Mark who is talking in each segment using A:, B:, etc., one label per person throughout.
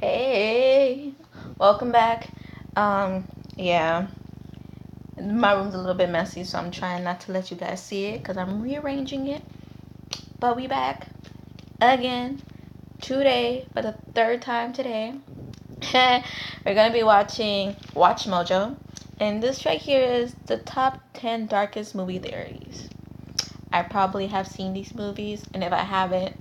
A: Hey, welcome back. Yeah, my room's a little bit messy, so I'm trying not to let you guys see it because I'm rearranging it. But we back again today for the third time today. We're gonna be watching WatchMojo, and this right here is the top 10 darkest movie theories. I probably have seen these movies, and if I haven't,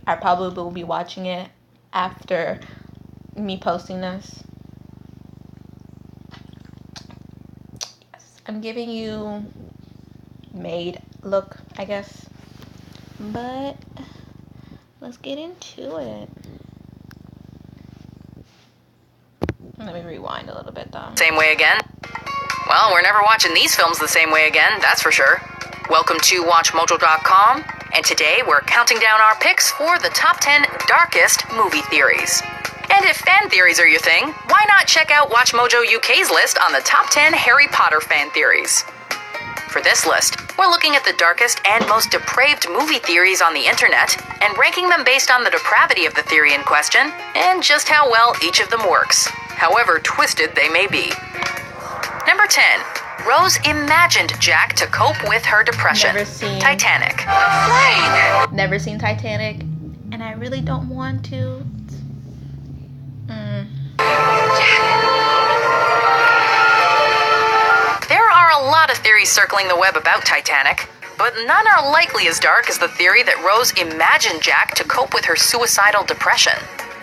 A: I probably will be watching it after me posting this. Yes, I'm giving you maid look, I guess. But let's get into it. Let me rewind a little bit though.
B: Same way again? Well, we're never watching these films the same way again, that's for sure. Welcome to WatchMojo.com, and today we're counting down our picks for the top 10 darkest movie theories. And if fan theories are your thing, why not check out WatchMojo UK's list on the top 10 Harry Potter fan theories? For this list, we're looking at the darkest and most depraved movie theories on the internet and ranking them based on the depravity of the theory in question and just how well each of them works, however twisted they may be. Number 10. Rose imagined Jack to cope with her depression.
A: Never seen
B: Titanic. Flame!
A: Never seen Titanic, and I really don't want to.
B: There are a lot of theories circling the web about Titanic, but none are likely as dark as the theory that Rose imagined Jack to cope with her suicidal depression.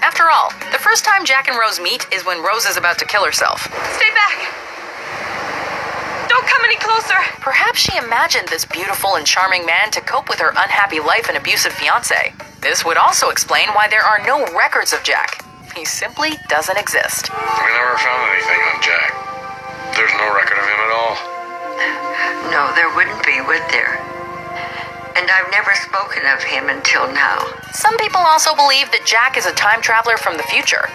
B: After all, the first time Jack and Rose meet is when Rose is about to kill herself.
C: Stay back! Don't come any closer!
B: Perhaps she imagined this beautiful and charming man to cope with her unhappy life and abusive fiancé. This would also explain why there are no records of Jack. He simply doesn't exist.
D: We never found anything on Jack. There's no record of him at all.
E: No, there wouldn't be, would there? And I've never spoken of him until now.
B: Some people also believe that Jack is a time traveler from the future.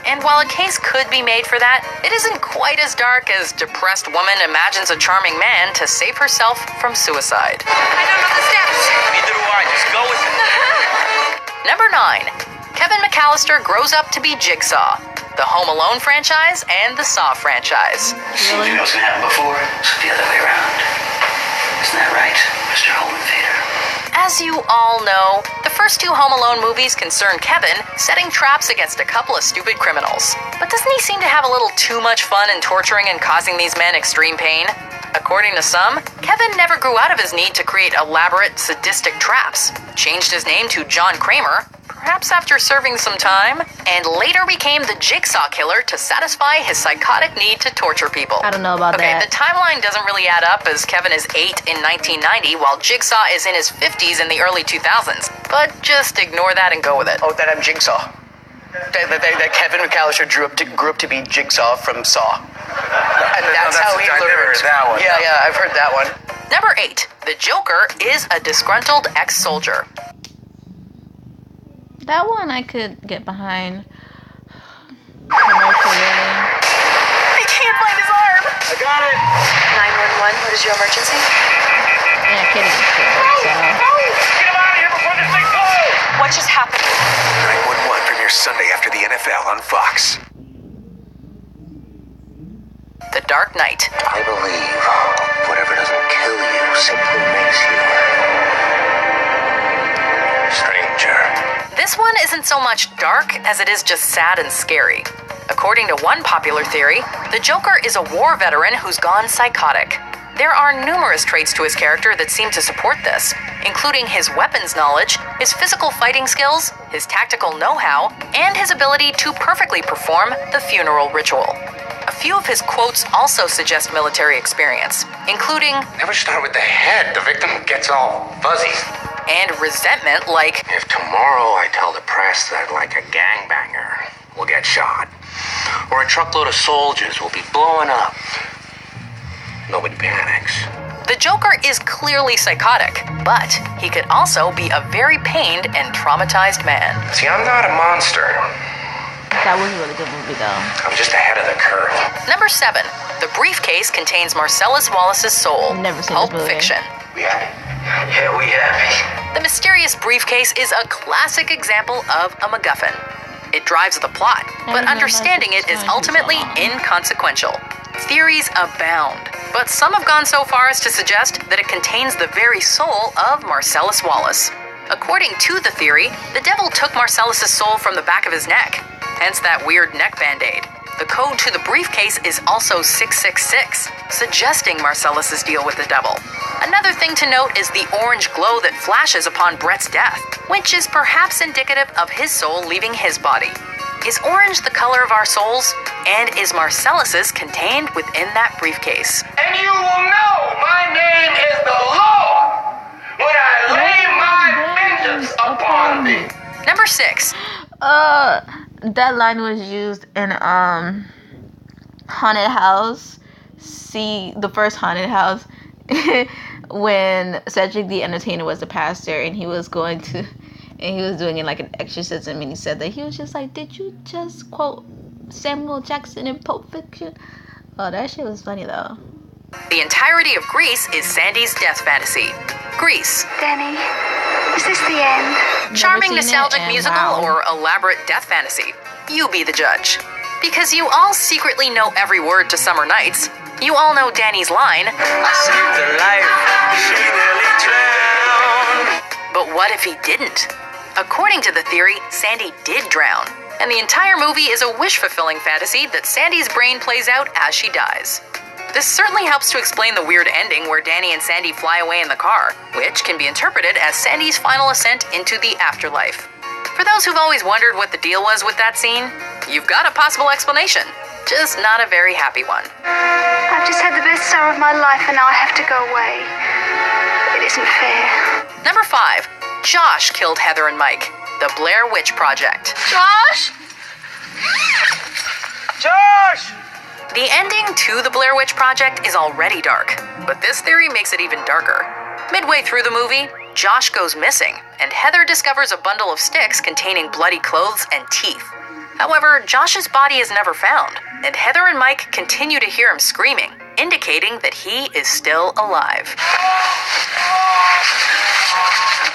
B: And while a case could be made for that, it isn't quite as dark as depressed woman imagines a charming man to save herself from suicide.
C: I don't know the steps!
F: Neither do I. Just go with it.
B: Number 9. Kevin McAllister grows up to be Jigsaw. The Home Alone franchise and the Saw franchise.
F: Something else can happen before, it's the other way around. Isn't that right, Mr. Home Invader?
B: As you all know, the first 2 Home Alone movies concern Kevin setting traps against a couple of stupid criminals. But doesn't he seem to have a little too much fun in torturing and causing these men extreme pain? According to some, Kevin never grew out of his need to create elaborate, sadistic traps, changed his name to John Kramer, perhaps after serving some time, and later became the Jigsaw Killer to satisfy his psychotic need to torture people.
A: I don't know about that.
B: Okay, the timeline doesn't really add up as Kevin is 8 in 1990 while Jigsaw is in his 50s in the early 2000s. But just ignore that and go with it.
F: Oh, that I'm Jigsaw. That Kevin McAllister grew up to be Jigsaw from Saw. And that's how he learned.
D: That one.
F: Yeah, I've heard that one.
B: Number 8. The Joker is a disgruntled ex-soldier.
A: That one I could get behind. Commercial rating.
B: I can't find his arm!
D: I got it!
C: 911, what is your emergency?
A: Yeah, kidding. So.
D: Get him out of here before this thing blows!
C: What just happened?
G: 911 premieres Sunday after the NFL on Fox.
B: The Dark Knight.
G: I believe whatever doesn't kill you simply makes you stranger.
B: This one isn't so much dark as it is just sad and scary. According to one popular theory, the Joker is a war veteran who's gone psychotic. There are numerous traits to his character that seem to support this, including his weapons knowledge, his physical fighting skills, his tactical know-how, and his ability to perfectly perform the funeral ritual. A few of his quotes also suggest military experience, including,
D: Never start with the head. The victim gets all fuzzy.
B: and resentment like,
G: If tomorrow I tell the press that like a gangbanger will get shot, or a truckload of soldiers will be blowing up, nobody panics.
B: the Joker is clearly psychotic, but he could also be a very pained and traumatized man.
D: See, I'm not a monster.
A: That was a really good movie though.
D: I'm just ahead of the curve.
B: Number 7. The briefcase contains Marcellus Wallace's soul.
A: Never seen
B: Pulp
A: this movie.
B: Fiction.
D: We have it. Yeah, we have it.
B: The mysterious briefcase is a classic example of a MacGuffin. It drives the plot, but understanding it is ultimately inconsequential. Theories abound, but some have gone so far as to suggest that it contains the very soul of Marcellus Wallace. According to the theory, the devil took Marcellus's soul from the back of his neck, hence that weird neck band-aid. The code to the briefcase is also 666, suggesting Marcellus's deal with the devil. Another thing to note is the orange glow that flashes upon Brett's death, which is perhaps indicative of his soul leaving his body. Is orange the color of our souls? And is Marcellus's contained within that briefcase?
G: And you will know my name is the Lord when I lay my vengeance upon thee.
B: Number 6.
A: That line was used in Haunted House. See, the first Haunted House, when Cedric the Entertainer was the pastor, and he was doing it like an exorcism, and he said that he was just like, "Did you just quote Samuel Jackson in Pulp Fiction?" Oh, that shit was funny though.
B: The entirety of Grease is Sandy's death fantasy. Grease.
H: Danny, is this the end?
B: Charming nostalgic musical or elaborate death fantasy? You be the judge. Because you all secretly know every word to Summer Nights. You all know Danny's line, "I saved her life, she nearly drowned." But what if he didn't? According to the theory, Sandy did drown, and the entire movie is a wish-fulfilling fantasy that Sandy's brain plays out as she dies. This certainly helps to explain the weird ending where Danny and Sandy fly away in the car, which can be interpreted as Sandy's final ascent into the afterlife. For those who've always wondered what the deal was with that scene, you've got a possible explanation, just not a very happy one.
H: I've just had the best summer of my life and now I have to go away. It isn't fair.
B: Number 5. Josh killed Heather and Mike. The Blair Witch Project.
C: Josh?
G: Josh!
B: The ending to the Blair Witch Project is already dark, but this theory makes it even darker. Midway through the movie, Josh goes missing, and Heather discovers a bundle of sticks containing bloody clothes and teeth. However, Josh's body is never found, and Heather and Mike continue to hear him screaming, indicating that he is still alive.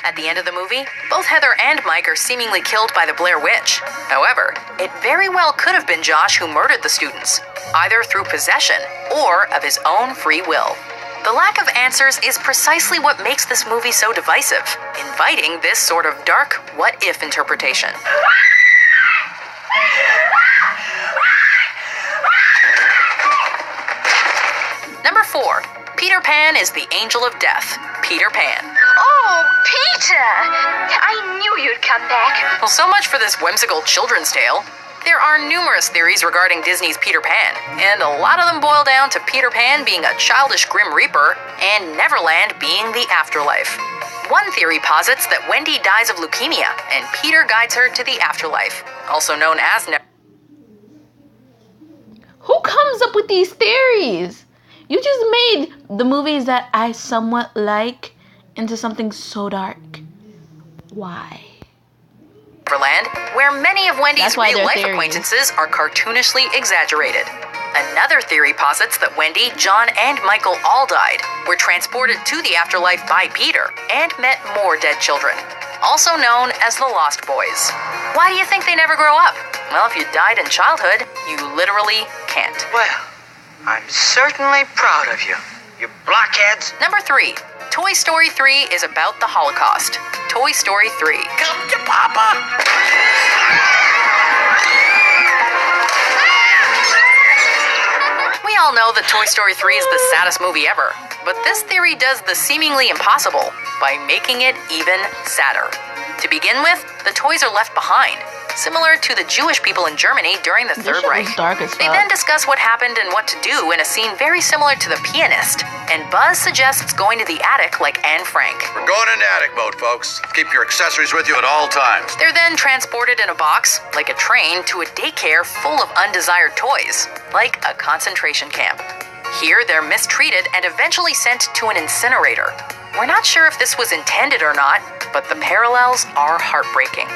B: At the end of the movie, both Heather and Mike are seemingly killed by the Blair Witch. However, it very well could have been Josh who murdered the students, either through possession or of his own free will. The lack of answers is precisely what makes this movie so divisive, inviting this sort of dark what-if interpretation. Number 4. Peter Pan is the angel of death. Peter Pan.
H: Oh, Peter! I knew you'd come back.
B: Well, so much for this whimsical children's tale. There are numerous theories regarding Disney's Peter Pan, and a lot of them boil down to Peter Pan being a childish Grim Reaper and Neverland being the afterlife. One theory posits that Wendy dies of leukemia and Peter guides her to the afterlife, also known as
A: Who comes up with these theories? You just made the movies that I somewhat like into something so dark. Why?
B: Neverland, where many of Wendy's
A: That's why they're
B: real-life
A: theories.
B: acquaintances are cartoonishly exaggerated. Another theory posits that Wendy, John, and Michael all died, were transported to the afterlife by Peter, and met more dead children, also known as the Lost Boys. Why do you think they never grow up? Well, if you died in childhood, you literally can't.
I: Well, I'm certainly proud of you, you blockheads.
B: Number 3. Toy Story 3 is about the Holocaust. Toy Story 3.
G: Come to Papa!
B: We all know that Toy Story 3 is the saddest movie ever, but this theory does the seemingly impossible by making it even sadder. To begin with, the toys are left behind, similar to the Jewish people in Germany during the Third Reich.
A: Dark as
B: They
A: fuck.
B: then discuss what happened and what to do in a scene very similar to The Pianist, and Buzz suggests going to the attic like Anne Frank.
D: We're going into attic mode, folks. Keep your accessories with you at all times.
B: They're then transported in a box, like a train, to a daycare full of undesired toys, like a concentration camp. Here, they're mistreated and eventually sent to an incinerator. We're not sure if this was intended or not, but the parallels are heartbreaking.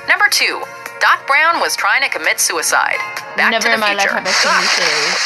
B: Number 2. Doc Brown was trying to commit suicide. Back
A: Never
B: to the
A: in my life
B: future.
A: have I seen these series.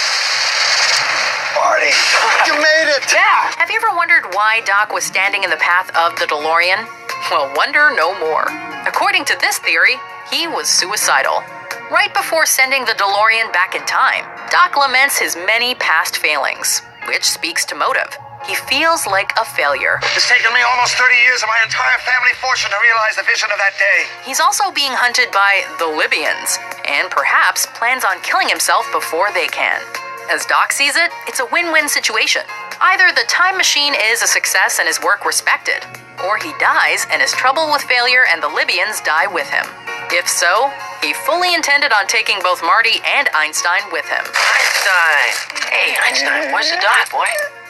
G: Marty!
I: Marty! You made it!
B: Yeah! Have you ever wondered why Doc was standing in the path of the DeLorean? Well, wonder no more. According to this theory, he was suicidal. Right before sending the DeLorean back in time, Doc laments his many past failings, which speaks to motive. He feels like a failure.
I: It's taken me almost 30 years of my entire family fortune to realize the vision of that day.
B: He's also being hunted by the Libyans, and perhaps plans on killing himself before they can. As Doc sees it, it's a win-win situation. Either the time machine is a success and his work respected, or he dies and is troubled with failure and the Libyans die with him. If so, he fully intended on taking both Marty and Einstein with him.
G: Einstein! Hey, Einstein, where's the dot, boy?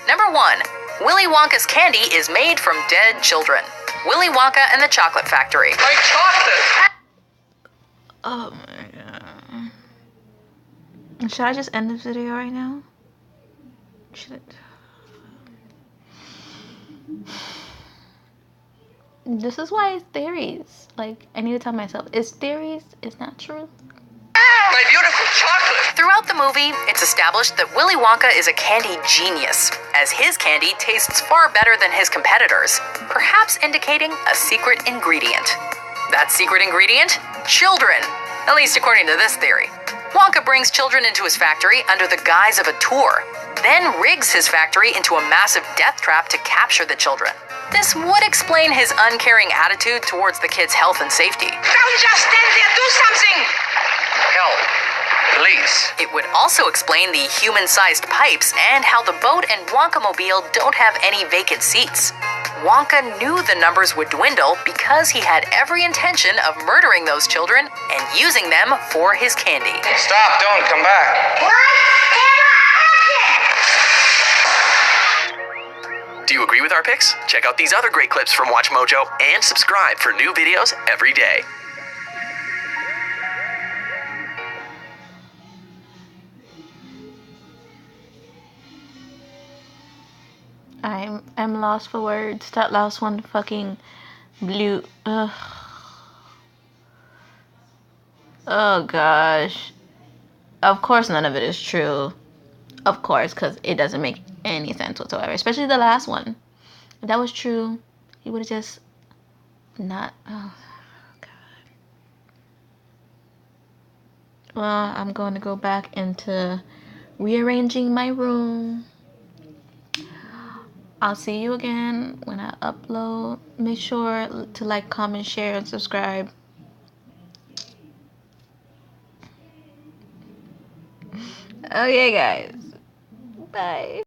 B: Number 1. Willy Wonka's candy is made from dead children. Willy Wonka and the Chocolate Factory.
C: My chocolate!
A: Oh my god. Should I just end this video right now? Should it? This is why it's theories. Like, I need to tell myself, it's theories, it's not true.
C: My beautiful chocolate!
B: Throughout the movie, it's established that Willy Wonka is a candy genius, as his candy tastes far better than his competitors, perhaps indicating a secret ingredient. That secret ingredient? Children! At least according to this theory. Wonka brings children into his factory under the guise of a tour, then rigs his factory into a massive death trap to capture the children. This would explain his uncaring attitude towards the kids' health and safety.
C: Don't just stand there, do something!
G: Help. Please.
B: It would also explain the human-sized pipes and how the boat and Wonka-mobile don't have any vacant seats. Wonka knew the numbers would dwindle because he had every intention of murdering those children and using them for his candy.
G: Stop, don't come back.
J: Do you agree with our picks? Check out these other great clips from WatchMojo and subscribe for new videos every day.
A: I'm lost for words. That last one fucking blew. Ugh. Oh gosh. Of course none of it is true. Of course, because it doesn't make any sense whatsoever. Especially the last one. If that was true, he would have just not. Oh god. Well, I'm going to go back into rearranging my room. I'll see you again when I upload. Make sure to like, comment, share, and subscribe. Okay, guys. Bye.